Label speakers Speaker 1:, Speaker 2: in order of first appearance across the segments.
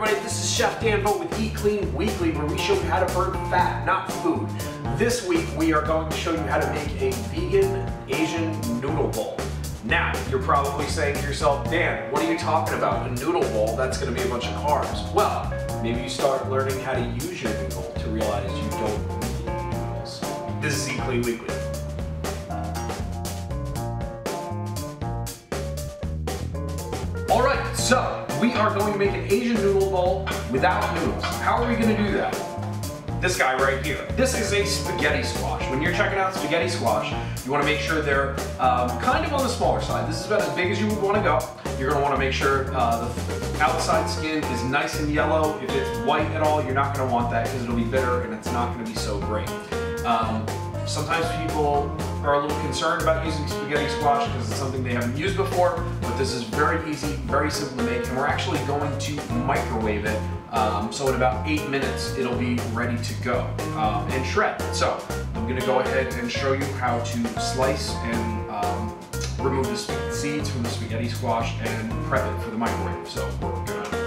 Speaker 1: everybody, this is Chef Danvo with Eat Clean Weekly, where we show you how to burn fat, not food. This week we are going to show you how to make a vegan Asian noodle bowl. Now, you're probably saying to yourself, Dan, what are you talking about? A noodle bowl, that's going to be a bunch of carbs. Well, maybe you start learning how to use your noodle to realize you don't need noodles. This is Eat Clean Weekly. Alright, so we are going to make an Asian noodle bowl without noodles. How are we going to do that? This guy right here. This is a spaghetti squash. When you're checking out spaghetti squash, you want to make sure they're kind of on the smaller side. This is about as big as you would want to go. You're going to want to make sure the outside skin is nice and yellow. If it's white at all, you're not going to want that because it'll be bitter and it's not going to be so great. Sometimes people are a little concerned about using spaghetti squash because it's something they haven't used before, but this is very easy, very simple to make, and we're actually going to microwave it. So in about 8 minutes, it'll be ready to go and shred. So I'm going to go ahead and show you how to slice and remove the seeds from the spaghetti squash and prep it for the microwave. So we're going to show you.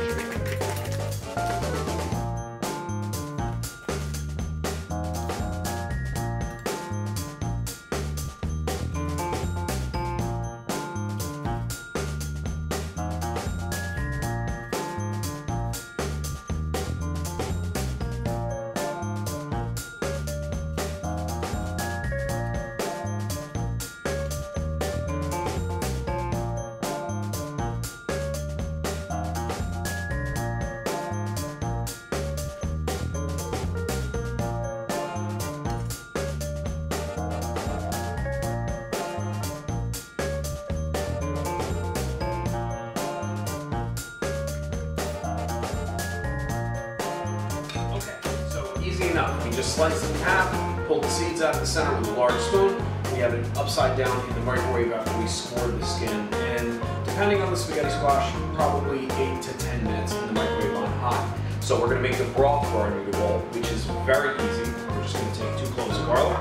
Speaker 1: Easy enough. We just slice it in half, pull the seeds out of the center with a large spoon. We have it upside down in the microwave after we scored the skin. And depending on the spaghetti squash, probably 8 to 10 minutes in the microwave on high. So we're going to make the broth for our noodle bowl, which is very easy. We're just going to take 2 cloves of garlic.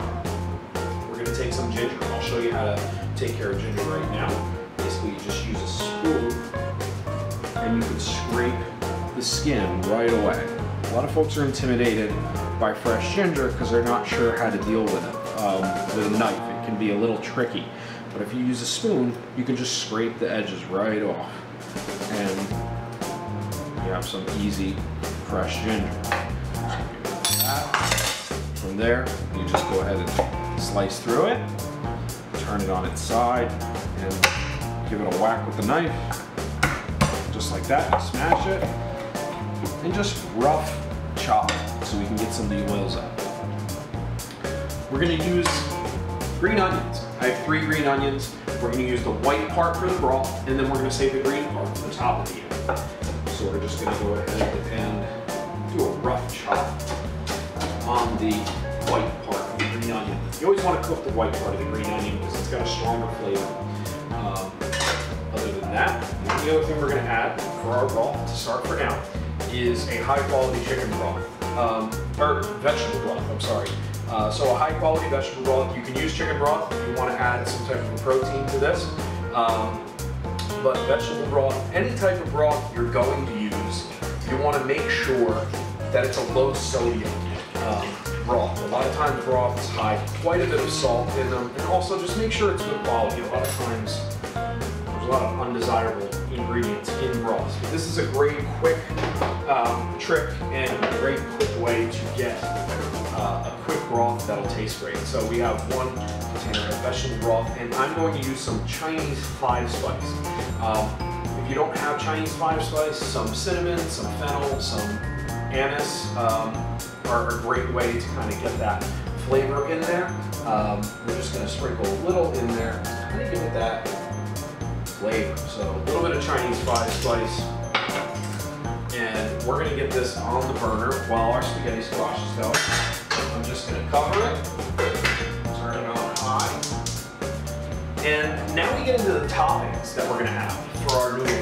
Speaker 1: We're going to take some ginger. I'll show you how to take care of ginger right now. Basically, you just use a spoon and you can scrape the skin right away. A lot of folks are intimidated by fresh ginger because they're not sure how to deal with it. With a knife, it can be a little tricky. But if you use a spoon, you can just scrape the edges right off. And you have some easy, fresh ginger. From there, you just go ahead and slice through it, turn it on its side, and give it a whack with the knife. Just like that, and smash it. And just rough chop so we can get some of the oils out. We're going to use green onions. I have 3 green onions. We're going to use the white part for the broth, and then we're going to save the green part for the top of the end. So we're just going to go ahead and do a rough chop on the white part of the green onion. You always want to cook the white part of the green onion because it's got a stronger flavor. Other than that, the only other thing we're going to add for our broth to start for now is a high quality chicken broth, or vegetable broth, I'm sorry. So a high quality vegetable broth, you can use chicken broth if you want to add some type of protein to this. But vegetable broth, any type of broth you're going to use, you want to make sure that it's a low sodium broth. A lot of times broths hide quite a bit of salt in them, and also just make sure it's good quality. A lot of times there's a lot of undesirable ingredients in broths. But this is a great quick trick and a great quick way to get a quick broth that'll taste great. So we have 1 container of vegetable broth, and I'm going to use some Chinese 5 spice. If you don't have Chinese 5 spice, some cinnamon, some fennel, some anise are a great way to kind of get that flavor in there. We're just going to sprinkle a little in there to kind of give it that flavor. So a little bit of Chinese 5 spice, and we're going to get this on the burner while our spaghetti squash is going. I'm just going to cover it, turn it on high, and now we get into the toppings that we're going to have for our noodle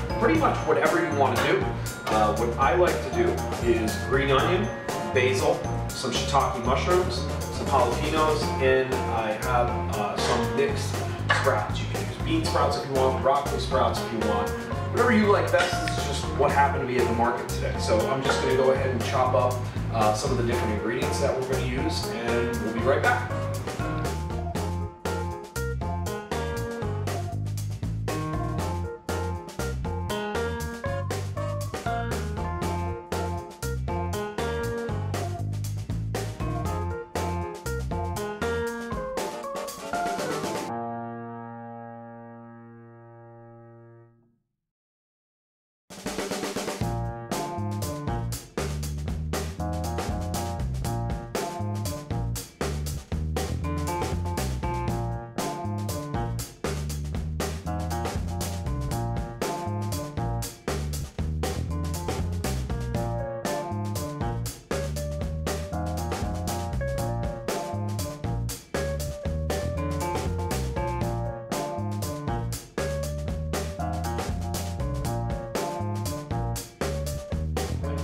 Speaker 1: bowl. Pretty much whatever you want to do. What I like to do is green onion, basil, some shiitake mushrooms, some jalapenos, and I have some mixed sprouts. You can use bean sprouts if you want, broccoli sprouts if you want. Whatever you like best. This is just what happened to be in the market today. So I'm just going to go ahead and chop up some of the different ingredients that we're going to use, and we'll be right back.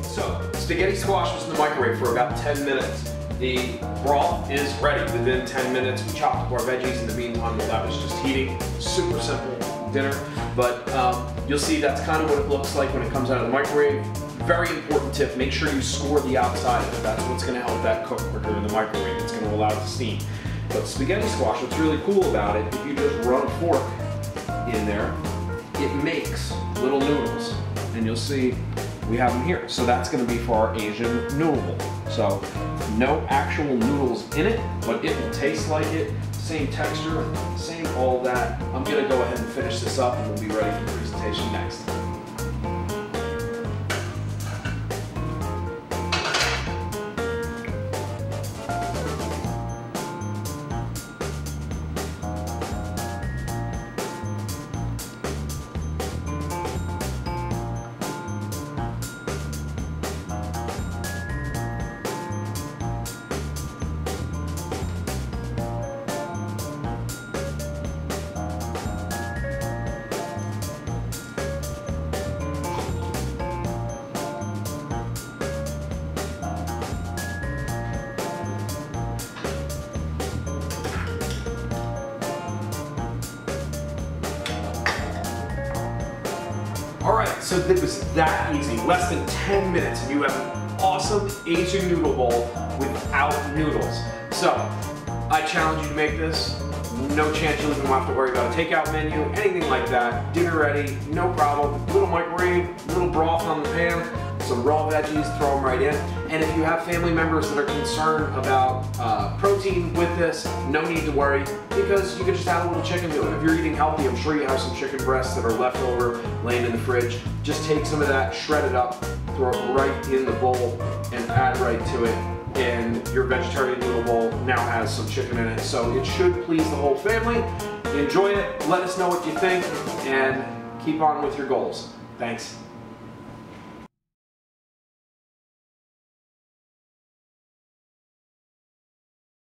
Speaker 1: So, spaghetti squash was in the microwave for about 10 minutes. The broth is ready within 10 minutes. We chopped up our veggies in the meantime while that was just heating. Super simple dinner, but you'll see that's kind of what it looks like when it comes out of the microwave. Very important tip, make sure you score the outside of it. That's what's going to help that cook quicker in the microwave. It's going to allow it to steam. But spaghetti squash, what's really cool about it, if you just run a fork in there, it makes little noodles. And you'll see we have them here. So that's going to be for our Asian noodle bowl. So no actual noodles in it, but it will taste like it. Same texture, same all that. I'm going to go ahead and finish this up and we'll be ready for the presentation next. Alright, so it was that easy, less than 10 minutes, and you have an awesome Asian noodle bowl without noodles. So, I challenge you to make this. No chance you'll even have to worry about a takeout menu, anything like that. Dinner ready, no problem. Little microwave, little broth on the pan, some raw veggies, throw them right in. And if you have family members that are concerned about protein with this, no need to worry, because you can just add a little chicken to it. If you're eating healthy, I'm sure you have some chicken breasts that are left over, laying in the fridge. Just take some of that, shred it up, throw it right in the bowl, and add right to it. And your vegetarian noodle bowl now has some chicken in it. So it should please the whole family. Enjoy it, let us know what you think, and keep on with your goals. Thanks.